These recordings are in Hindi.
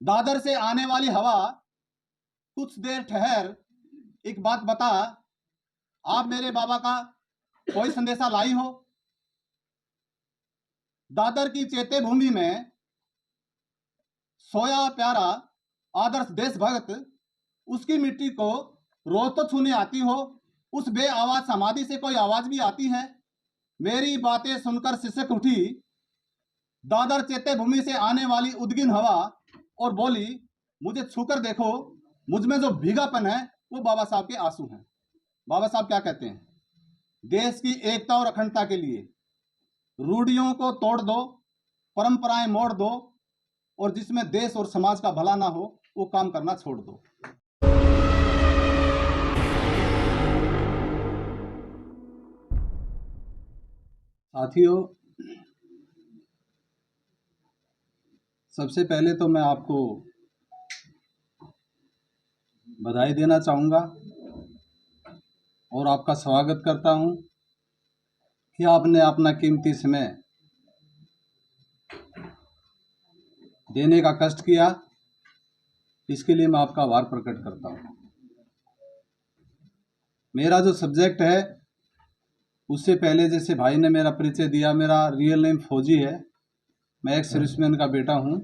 दादर से आने वाली हवा, कुछ देर ठहर, एक बात बता, आप मेरे बाबा का कोई संदेशा लाई हो? दादर की चेते भूमि में सोया प्यारा आदर्श देशभक्त, उसकी मिट्टी को रोज तो छूने आती हो, उस बे आवाज समाधि से कोई आवाज भी आती है। मेरी बातें सुनकर सिसक उठी दादर चेते भूमि से आने वाली उद्गिन हवा और बोली, मुझे छूकर देखो, मुझ में जो भीगापन है वो बाबा साहब के आंसू हैं। बाबा साहब क्या कहते हैं? देश की एकता और अखंडता के लिए रूढ़ियों को तोड़ दो, परंपराएं मोड़ दो, और जिसमें देश और समाज का भला ना हो वो काम करना छोड़ दो। साथियों, सबसे पहले तो मैं आपको बधाई देना चाहूँगा और आपका स्वागत करता हूँ कि आपने अपना कीमती समय देने का कष्ट किया। इसके लिए मैं आपका आभार प्रकट करता हूँ। मेरा जो सब्जेक्ट है, उससे पहले जैसे भाई ने मेरा परिचय दिया, मेरा रियल नेम फौजी है। मैं एक सर्विसमैन का बेटा हूँ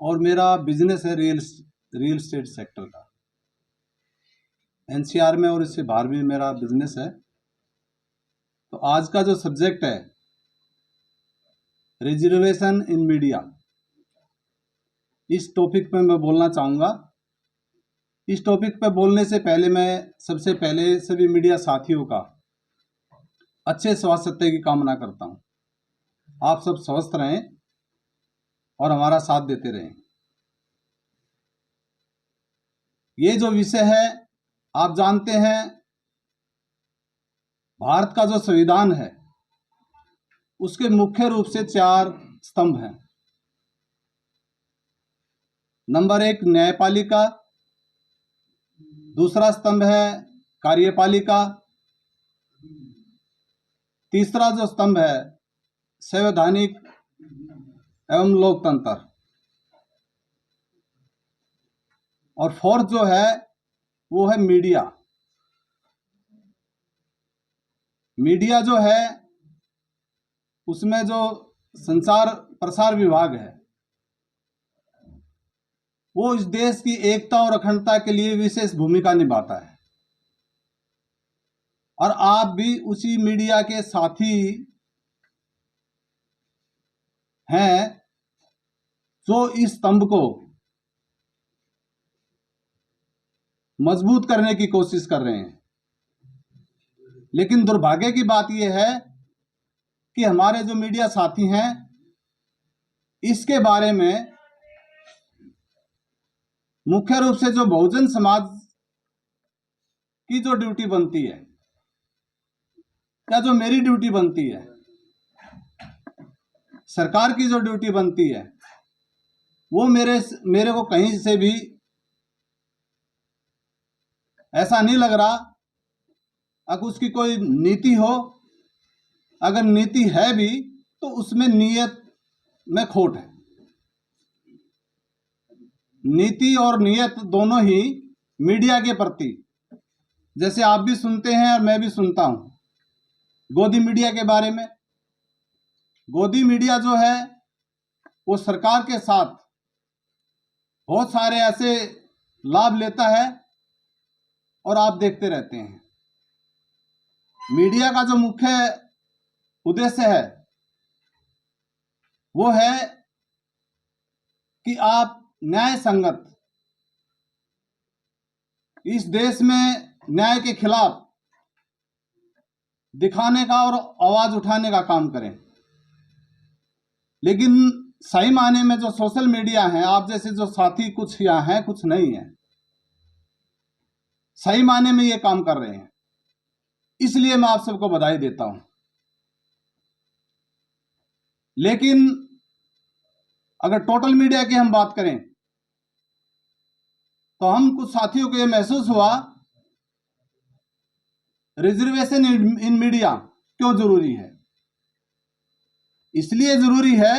और मेरा बिजनेस है रियल एस्टेट सेक्टर का, एनसीआर में, और इससे बाहर भी मेरा बिजनेस है। तो आज का जो सब्जेक्ट है, रिजर्वेशन इन मीडिया, इस टॉपिक पे मैं बोलना चाहूँगा। इस टॉपिक पे बोलने से पहले मैं सबसे पहले सभी मीडिया साथियों का अच्छे स्वास्थ्य की कामना करता हूँ। आप सब स्वस्थ रहें और हमारा साथ देते रहें। ये जो विषय है, आप जानते हैं, भारत का जो संविधान है उसके मुख्य रूप से 4 स्तंभ हैं। नंबर 1 न्यायपालिका, दूसरा स्तंभ है कार्यपालिका, तीसरा जो स्तंभ है संवैधानिक एवं लोकतंत्र, और फोर्थ जो है वो है मीडिया। मीडिया जो है उसमें जो संचार प्रसार विभाग है वो इस देश की एकता और अखंडता के लिए विशेष भूमिका निभाता है, और आप भी उसी मीडिया के साथी हैं जो इस स्तंभ को मजबूत करने की कोशिश कर रहे हैं। लेकिन दुर्भाग्य की बात यह है कि हमारे जो मीडिया साथी हैं, इसके बारे में मुख्य रूप से जो बहुजन समाज की जो ड्यूटी बनती है, या जो मेरी ड्यूटी बनती है, सरकार की जो ड्यूटी बनती है, वो मेरे को कहीं से भी ऐसा नहीं लग रहा अगर उसकी कोई नीति हो। अगर नीति है भी तो उसमें नीयत में खोट है। नीति और नियत दोनों ही मीडिया के प्रति, जैसे आप भी सुनते हैं और मैं भी सुनता हूं गोदी मीडिया के बारे में। गोदी मीडिया जो है वो सरकार के साथ बहुत सारे ऐसे लाभ लेता है और आप देखते रहते हैं। मीडिया का जो मुख्य उद्देश्य है वो है कि आप न्याय संगत इस देश में न्याय के खिलाफ दिखाने का और आवाज उठाने का काम करें। लेकिन सही मायने में जो सोशल मीडिया है, आप जैसे जो साथी कुछ यहाँ हैं कुछ नहीं है, सही मायने में ये काम कर रहे हैं, इसलिए मैं आप सबको बधाई देता हूं। लेकिन अगर टोटल मीडिया की हम बात करें तो हम कुछ साथियों को ये महसूस हुआ रिजर्वेशन इन मीडिया क्यों जरूरी है। इसलिए जरूरी है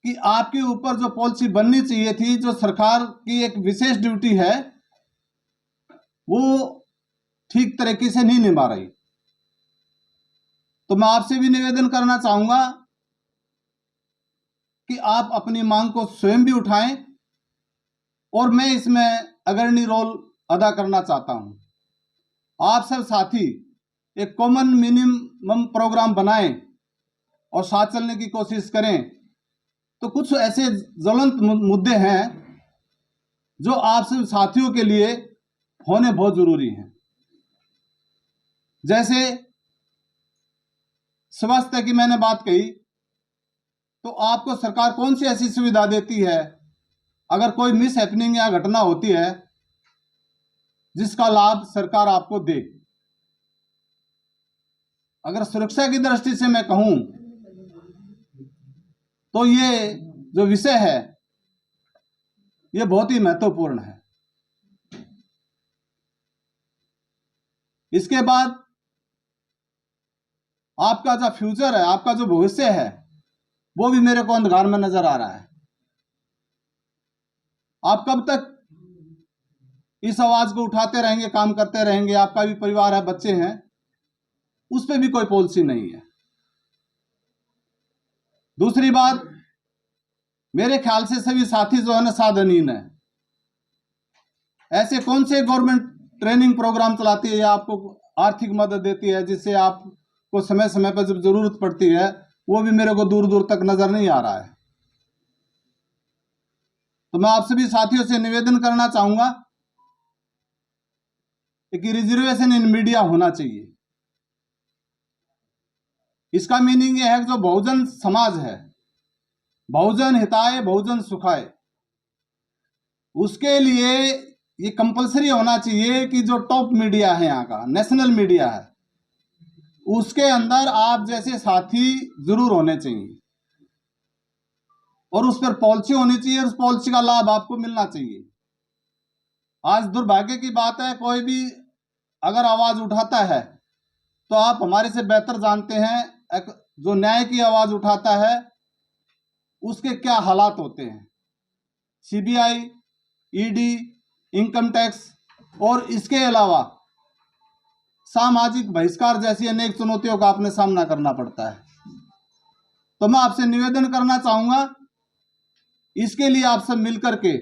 कि आपके ऊपर जो पॉलिसी बननी चाहिए थी, जो सरकार की एक विशेष ड्यूटी है, वो ठीक तरीके से नहीं निभा रही। तो मैं आपसे भी निवेदन करना चाहूंगा कि आप अपनी मांग को स्वयं भी उठाएं, और मैं इसमें अग्रणी रोल अदा करना चाहता हूं। आप सब साथी एक कॉमन मिनिमम प्रोग्राम बनाएं और साथ चलने की कोशिश करें। तो कुछ ऐसे ज्वलंत मुद्दे हैं जो आप सब साथियों के लिए होने बहुत जरूरी हैं, जैसे स्वास्थ्य की मैंने बात कही, तो आपको सरकार कौन सी ऐसी सुविधा देती है अगर कोई मिस हैपनिंग या घटना होती है जिसका लाभ सरकार आपको दे। अगर सुरक्षा की दृष्टि से मैं कहूं तो ये जो विषय है ये बहुत ही महत्वपूर्ण है। इसके बाद आपका जो फ्यूचर है, आपका जो भविष्य है, वो भी मेरे को अंधकार में नजर आ रहा है। आप कब तक इस आवाज को उठाते रहेंगे, काम करते रहेंगे? आपका भी परिवार है, बच्चे हैं, उस पर भी कोई पॉलिसी नहीं है। दूसरी बात, मेरे ख्याल से सभी साथी जो है ना साधनहीन है। ऐसे कौन से गवर्नमेंट ट्रेनिंग प्रोग्राम चलाती है या आपको आर्थिक मदद देती है जिससे आपको समय समय पर जब जरूरत पड़ती है, वो भी मेरे को दूर दूर तक नजर नहीं आ रहा है। तो मैं आप सभी साथियों से निवेदन करना चाहूंगा कि रिजर्वेशन इन मीडिया होना चाहिए। इसका मीनिंग यह है कि जो बहुजन समाज है, बहुजन हिताय बहुजन सुखाय, उसके लिए ये कंपलसरी होना चाहिए कि जो टॉप मीडिया है, यहाँ का नेशनल मीडिया है, उसके अंदर आप जैसे साथी जरूर होने चाहिए और उस पर पॉलिसी होनी चाहिए और उस पॉलिसी का लाभ आपको मिलना चाहिए। आज दुर्भाग्य की बात है, कोई भी अगर आवाज उठाता है तो आप हमारे से बेहतर जानते हैं, जो न्याय की आवाज उठाता है उसके क्या हालात होते हैं। सीबीआई, ईडी, इनकम टैक्स और इसके अलावा सामाजिक बहिष्कार जैसी अनेक चुनौतियों का आपने सामना करना पड़ता है। तो मैं आपसे निवेदन करना चाहूंगा, इसके लिए आप सब मिलकर के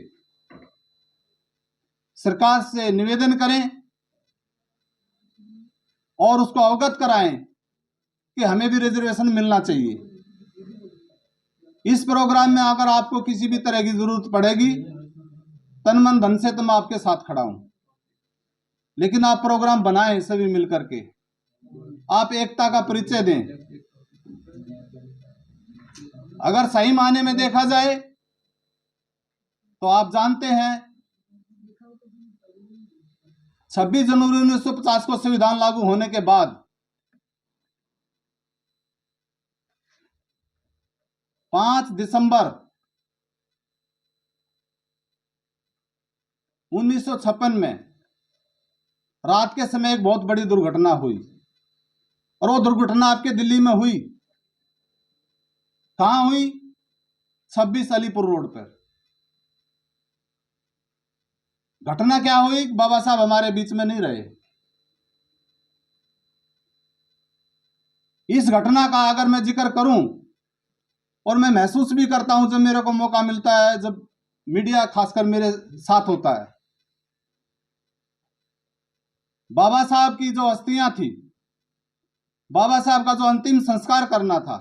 सरकार से निवेदन करें और उसको अवगत कराएं कि हमें भी रिजर्वेशन मिलना चाहिए। इस प्रोग्राम में अगर आपको किसी भी तरह की जरूरत पड़ेगी, तन मन धन से तो मैं आपके साथ खड़ा हूं, लेकिन आप प्रोग्राम बनाएं सभी मिलकर के, आप एकता का परिचय दें। अगर सही मायने में देखा जाए तो आप जानते हैं 26 जनवरी 1950 को संविधान लागू होने के बाद 5 दिसंबर 1956 में रात के समय एक बहुत बड़ी दुर्घटना हुई, और वो दुर्घटना आपके दिल्ली में हुई। कहां हुई? 26 अलीपुर रोड पर। घटना क्या हुई? बाबा साहब हमारे बीच में नहीं रहे। इस घटना का अगर मैं जिक्र करूं, और मैं महसूस भी करता हूं जब मेरे को मौका मिलता है, जब मीडिया खासकर मेरे साथ होता है, बाबा साहब की जो अस्थियां थी, बाबा साहब का जो अंतिम संस्कार करना था,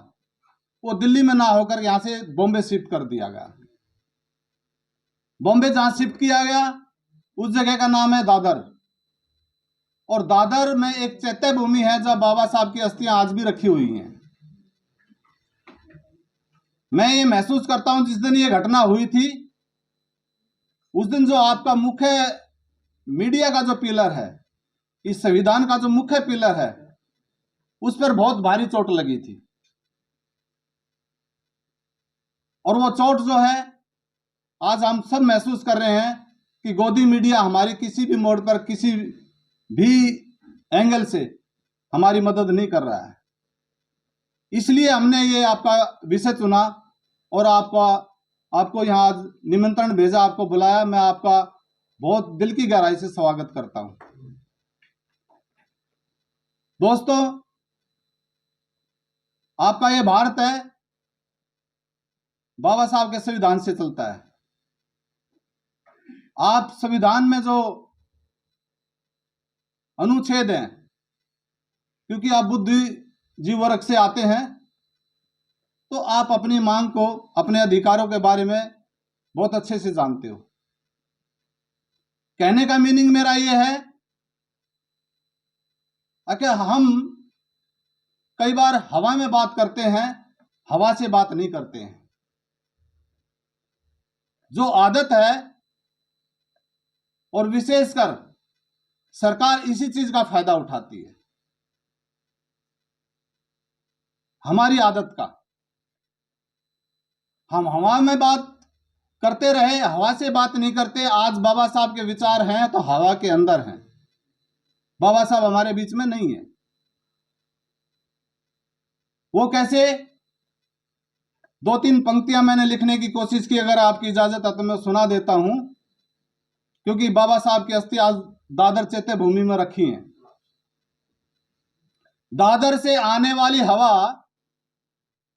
वो दिल्ली में ना होकर यहां से बॉम्बे शिफ्ट कर दिया गया। बॉम्बे जहां शिफ्ट किया गया उस जगह का नाम है दादर, और दादर में एक चैत्य भूमि है जहां बाबा साहब की अस्थियां आज भी रखी हुई हैं। मैं ये महसूस करता हूं जिस दिन ये घटना हुई थी, उस दिन जो आपका मुख्य मीडिया का जो पिलर है, इस संविधान का जो मुख्य पिलर है, उस पर बहुत भारी चोट लगी थी। और वो चोट जो है आज हम सब महसूस कर रहे हैं कि गोदी मीडिया हमारी किसी भी मोड़ पर, किसी भी एंगल से हमारी मदद नहीं कर रहा है। इसलिए हमने ये आपका विषय चुना और आपको यहाँ आज निमंत्रण भेजा, आपको बुलाया। मैं आपका बहुत दिल की गहराई से स्वागत करता हूं। दोस्तों, आपका ये भारत है, बाबा साहब के संविधान से चलता है। आप संविधान में जो अनुच्छेद हैं, क्योंकि आप बुद्धिजीवी वर्ग से आते हैं, तो आप अपनी मांग को, अपने अधिकारों के बारे में बहुत अच्छे से जानते हो। कहने का मीनिंग मेरा यह है कि हम कई बार हवा में बात करते हैं, हवा से बात नहीं करते हैं। जो आदत है, और विशेषकर सरकार इसी चीज का फायदा उठाती है, हमारी आदत का। हम हवा में बात करते रहे, हवा से बात नहीं करते। आज बाबा साहब के विचार हैं तो हवा के अंदर हैं, बाबा साहब हमारे बीच में नहीं है। वो कैसे? 2-3 पंक्तियां मैंने लिखने की कोशिश की, अगर आपकी इजाजत है तो मैं सुना देता हूं, क्योंकि बाबा साहब की अस्थि आज दादर चैत्य भूमि में रखी है। दादर से आने वाली हवा,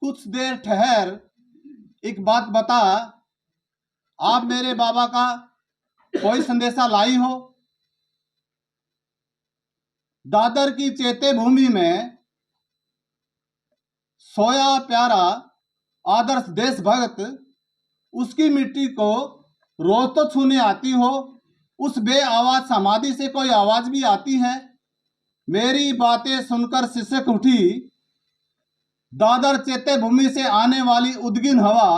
कुछ देर ठहर, एक बात बता, आप मेरे बाबा का कोई संदेशा लाई हो? दादर की चैत्य भूमि में सोया प्यारा आदर्श देशभक्त, उसकी मिट्टी को रोज तो छूने आती हो, उस बे आवाज समाधि से कोई आवाज भी आती है। मेरी बातें सुनकर सिसक उठी दादर चैत्य भूमि से आने वाली उद्गिन हवा,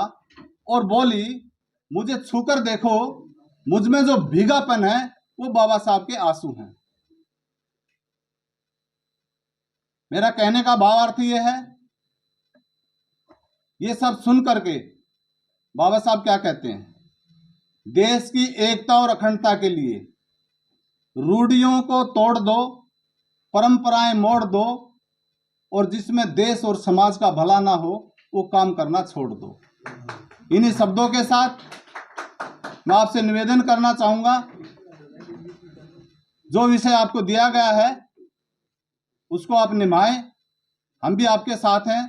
और बोली, मुझे छूकर देखो, मुझ में जो भीगापन है वो बाबा साहब के आंसू हैं। मेरा कहने का भावार्थ ये है, ये सब सुन करके बाबा साहब क्या कहते हैं? देश की एकता और अखंडता के लिए रूढ़ियों को तोड़ दो, परंपराएं मोड़ दो, और जिसमें देश और समाज का भला ना हो वो काम करना छोड़ दो। इन्हीं शब्दों के साथ मैं आपसे निवेदन करना चाहूंगा, जो विषय आपको दिया गया है उसको आप निभाएं। हम भी आपके साथ हैं।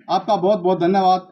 आपका बहुत बहुत धन्यवाद।